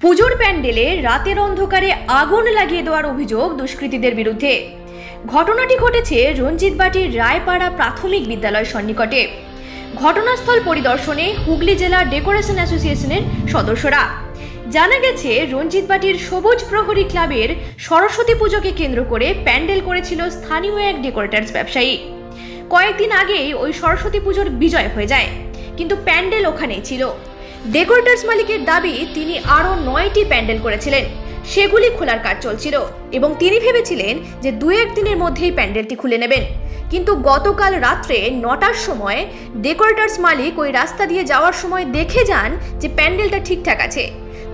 পুজোর প্যান্ডেলে রাতের অন্ধকারে আগুন লাগিয়ে দেওয়ার অভিযোগ দুষ্কৃতীদের বিরুদ্ধে। ঘটনাটি ঘটেছে রঞ্জিতবাটির রায়পাড়া প্রাথমিক বিদ্যালয় সন্নিকটে। ঘটনাস্থল পরিদর্শনে হুগলি জেলা ডেকোরেশন অ্যাসোসিয়েশনের সদস্যরা। জানা গেছে, রঞ্জিতবাটির সবুজ প্রহরী ক্লাবের সরস্বতী পুজোকে কেন্দ্র করে প্যান্ডেল করেছিল স্থানীয় এক ডেকোরেটার্স ব্যবসায়ী। কয়েকদিন আগেই ওই সরস্বতী পুজোর বিজয় হয়ে যায়, কিন্তু প্যান্ডেল ওখানেই ছিল। ডেকোরেটার্স মালিকের দাবি, তিনি আরও 9টি প্যান্ডেল করেছিলেন, সেগুলি খোলার কাজ চলছিল এবং তিনি ভেবেছিলেন যে 2-1 দিনের মধ্যেই প্যান্ডেলটি খুলে নেবেন। কিন্তু গতকাল রাত্রে 9টার সময় ডেকোরেটার্স মালিক ওই রাস্তা দিয়ে যাওয়ার সময় দেখে যান যে প্যান্ডেলটা ঠিকঠাক আছে।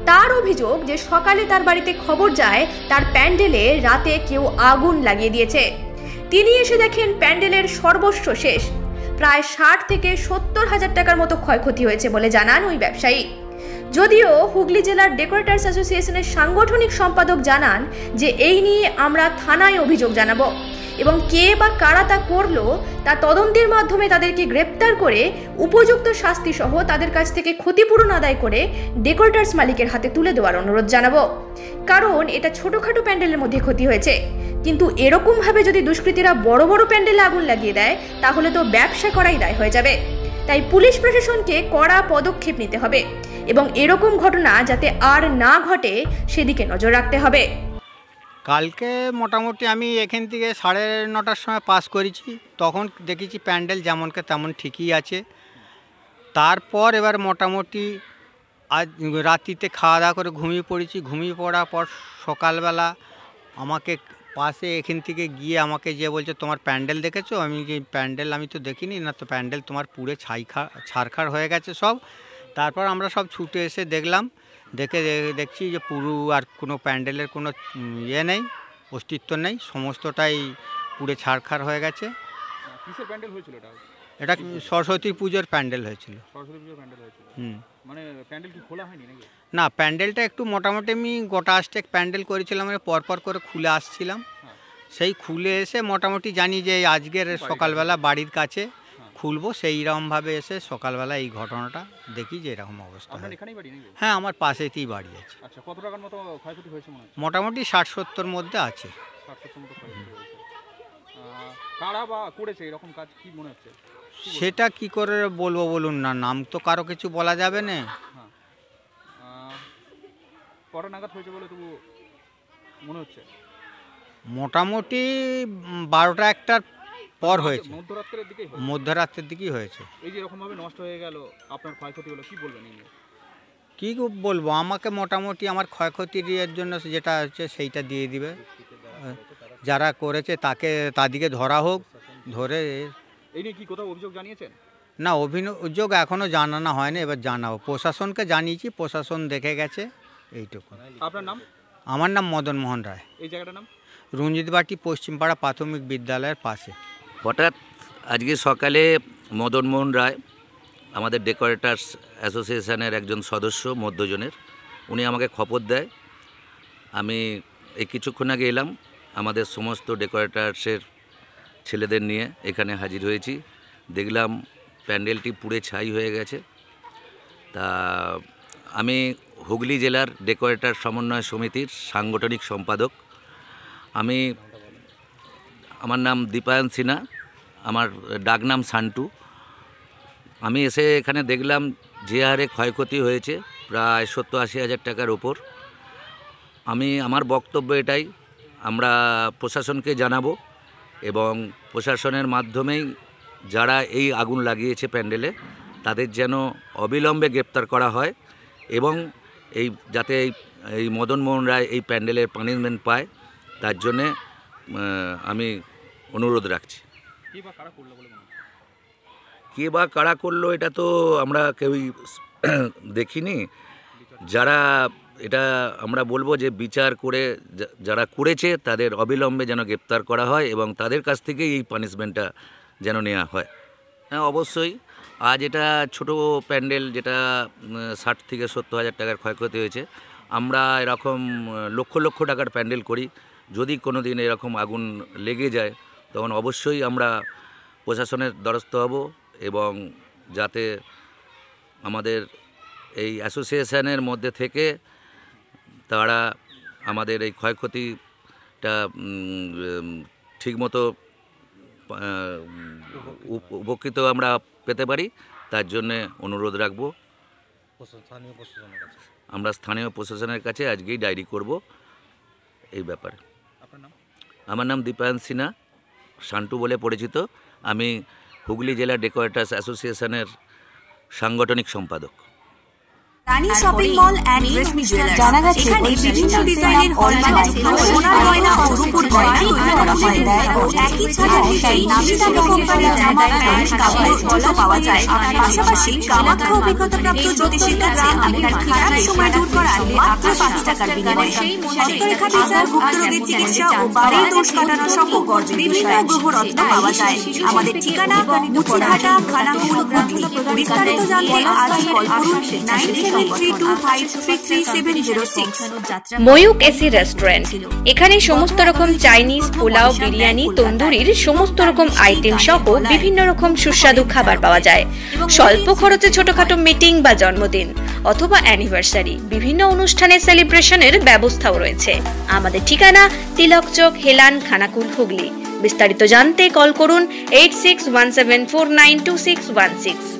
তার অভিযোগ যে সকালে তার বাড়িতে খবর যায় তার প্যান্ডেলে রাতে কেউ আগুন লাগিয়ে দিয়েছে। তিনি এসে দেখেন প্যান্ডেলের সর্বস্ব শেষ। প্রায় 60 থেকে 70 হাজার টাকার মতো ক্ষয়ক্ষতি হয়েছে বলে জানান ওই ব্যবসায়ী। যদিও হুগলি জেলার ডেকোরেটার্স অ্যাসোসিয়েশনের সাংগঠনিক সম্পাদক জানান যে এই নিয়ে আমরা থানায় অভিযোগ জানাবো এবং কে বা কারা তা করলো তা তদন্তের মাধ্যমে তাদেরকে গ্রেপ্তার করে উপযুক্ত শাস্তি সহ তাদের কাছ থেকে ক্ষতিপূরণ আদায় করে ডেকোরেটার্স মালিকের হাতে তুলে দেওয়ার অনুরোধ জানাবো। কারণ এটা ছোটখাটো প্যান্ডেলের মধ্যে ক্ষতি হয়েছে, কিন্তু এরকমভাবে যদি দুষ্কৃতীরা বড় বড় প্যান্ডেলে আগুন লাগিয়ে দেয় তাহলে তো ব্যবসা করাই দায় হয়ে যাবে। তাই পুলিশ প্রশাসনকে কড়া পদক্ষেপ নিতে হবে এবং এরকম ঘটনা যাতে আর না ঘটে সেদিকে নজর রাখতে হবে। কালকে মোটামুটি আমি এখান থেকে 9:30টার সময় পাস করেছি, তখন দেখেছি প্যান্ডেল যেমনকে তেমন ঠিকই আছে। তারপর এবার মোটামুটি আজ রাত্রিতে খাওয়া দাওয়া করে ঘুমিয়ে পড়েছি। ঘুমিয়ে পড়ার পর সকালবেলা আমাকে পাশে এখান থেকে গিয়ে আমাকে যে বলছে, তোমার প্যান্ডেল দেখেছো? আমি যে প্যান্ডেল আমি তো দেখিনি। না তো প্যান্ডেল তোমার পুড়ে ছারখার হয়ে গেছে সব। তারপর আমরা সব ছুটে এসে দেখলাম, দেখছি যে পুরো আর কোনো প্যান্ডেলের কোনো ইয়ে নেই, অস্তিত্ব নেই, সমস্তটাই পুড়ে ছারখার হয়ে গেছে। কিসের প্যান্ডেল হয়েছিল এটা? এটা সরস্বতী পুজোর প্যান্ডেল হয়েছিল। সরস্বতী পুজোর প্যান্ডেল হয়েছিল। মানে প্যান্ডেল কি খোলা হয়নি নাকি? না, প্যান্ডেলটা একটু মোটামুটি আমি গোটা আষ্টেক প্যান্ডেল করেছিলাম, পরপর করে খুলে আসছিলাম। সেই খুলে এসে মোটামুটি জানি যে আজকের সকালবেলা বাড়ির কাছে খুলবো, সেই রকমভাবে এসে সকালবেলা এই ঘটনাটা দেখি যে এরকম অবস্থা। হ্যাঁ, আমার পাশেতেই বাড়ি আছে। আচ্ছা, কত টাকার মতো ক্ষয়ক্ষতি হয়েছে মনে হচ্ছে? মোটামুটি 60-70 মধ্যে আছে। 60-70 মতো ক্ষয়ক্ষতি হয়েছে। কারা বা করেছে এরকম কাজ কি মনে হচ্ছে? সেটা কি করে বলবো বলুন না, নাম তো কারো কিছু বলা যাবে না। কটা নাগাদ হয়েছে বলে তবু মনে হচ্ছে? মোটামুটি 12টা-1টার পর হয়েছে। মধ্যরাত্রের দিকেই হয়েছে। এই যে এরকম ভাবে নষ্ট হয়ে গেল, আপনার ক্ষয়ক্ষতি হলো, কি বলবেন? কী বলবো, আমাকে মোটামুটি আমার ক্ষয়ক্ষতির জন্য যেটা হচ্ছে সেইটা দিয়ে দিবে। যারা করেছে তাদেরকে ধরা হোক, ধরে। এই নিয়ে কি কোথাও অভিযোগ জানিয়েছেন? না, অভিযোগ এখনও জানানো হয়নি, এবার জানাবো। প্রশাসনকে জানিয়েছি, প্রশাসন দেখে গেছে, এইটুকু। আপনার নাম? আমার নাম মদন মোহন রায়। এই জায়গাটার নাম? রঞ্জিতবাটি পশ্চিমপাড়া প্রাথমিক বিদ্যালয়ের পাশে। হঠাৎ আজকে সকালে মদন মোহন রায়, আমাদের ডেকোরেটার্স অ্যাসোসিয়েশনের একজন সদস্য মধ্যজনের, উনি আমাকে খবর দেয়। আমি এই কিছুক্ষণ আগে এলাম, আমাদের সমস্ত ডেকোরেটার্সের ছেলেদের নিয়ে এখানে হাজির হয়েছি। দেখলাম প্যান্ডেলটি পুড়ে ছাই হয়ে গেছে। তা আমি হুগলি জেলার ডেকোরেটার সমন্বয় সমিতির সাংগঠনিক সম্পাদক। আমার নাম দীপায়ন সিনহা, আমার ডাকনাম সান্টু। আমি এসে এখানে দেখলাম যে হারে ক্ষয়ক্ষতি হয়েছে, প্রায় 70-80 হাজার টাকার ওপর। আমার বক্তব্য এটাই, আমরা প্রশাসনকে জানাবো এবং প্রশাসনের মাধ্যমেই যারা এই আগুন লাগিয়েছে প্যান্ডেলে তাদের যেন অবিলম্বে গ্রেপ্তার করা হয় এবং যাতে এই মদন মোহন রায় এই প্যান্ডেলের পানিশমেন্ট পায়, তার জন্যে আমি অনুরোধ রাখছি। কে বা কারা করলো এটা তো আমরা কেউই দেখিনি। যারা এটা আমরা বলবো যে বিচার করে যারা করেছে তাদের অবিলম্বে যেন গ্রেপ্তার করা হয় এবং তাদের কাছ থেকেই এই পানিশমেন্টটা যেন নেওয়া হয়। হ্যাঁ, অবশ্যই আজ এটা ছোট প্যান্ডেল, যেটা 60 থেকে 70 হাজার টাকার ক্ষয়ক্ষতি হয়েছে। আমরা এরকম লক্ষ লক্ষ টাকার প্যান্ডেল করি। যদি কোনো দিন এরকম আগুন লেগে যায় তখন অবশ্যই আমরা প্রশাসনের দ্বারস্থ হব এবং যাতে আমাদের এই অ্যাসোসিয়েশনের মধ্যে থেকে তারা আমাদের এই ক্ষয়ক্ষতিটা ঠিকমতো উপকৃত আমরা পেতে পারি, তার জন্যে অনুরোধ রাখব। আমরা স্থানীয় প্রশাসনের কাছে আজকেই ডায়েরি করব এই ব্যাপারে। আমার নাম দীপায়ন সিনহা, শান্টু বলে পরিচিত। আমি হুগলি জেলা ডেকোরেটার্স অ্যাসোসিয়েশনের সাংগঠনিক সম্পাদক। Rani shopping mall and Reshmi jewellers, জানা গেছে এখানে বিভিন্ন ডিজাইনের হলমার্ক সোনার গয়না ও রূপোর গয়না তৈরি করা হয় ও একই ছাদের নিচেই নামি দামি কোম্পানির জামা প্যান্ট কাপড় জুতো পাওয়া যায়। পাশাপাশি কামাখ্যা অভিজ্ঞতাপ্রাপ্ত জ্যোতিষীর কাছে আপনার খারাপ সময় দূর করার মাত্র 5 টাকার বিনিময়ে হস্তরেখা বিচার, গুপ্তরোগের চিকিৎসা ও বাড়ির দোষ কাটানো সহ বিভিন্ন গ্রহরত্ন পাওয়া যায়। আমাদের ঠিকানা মুচিঘাটা, খানাকুল, হুগলি। বিস্তারিত জানতে আজই কল করুন 9732533706। ময়ূক এসি রেস্টুরেন্ট, এখানে সমস্ত রকম চাইনিজ, পোলাও, বিরিয়ানি, তন্দুরির সমস্ত রকম আইটেম সহ বিভিন্ন রকম সুস্বাদু খাবার পাওয়া যায়। স্বল্প খরচে ছোটখাটো মিটিং বা জন্মদিন অথবা অ্যানিভার্সারি, বিভিন্ন অনুষ্ঠানের সেলিব্রেশনের ব্যবস্থাও রয়েছে। আমাদের ঠিকানা তিলক চক, হেলান, খানাকুল, হুগলি। বিস্তারিত জানতে কল করুন 8617492616।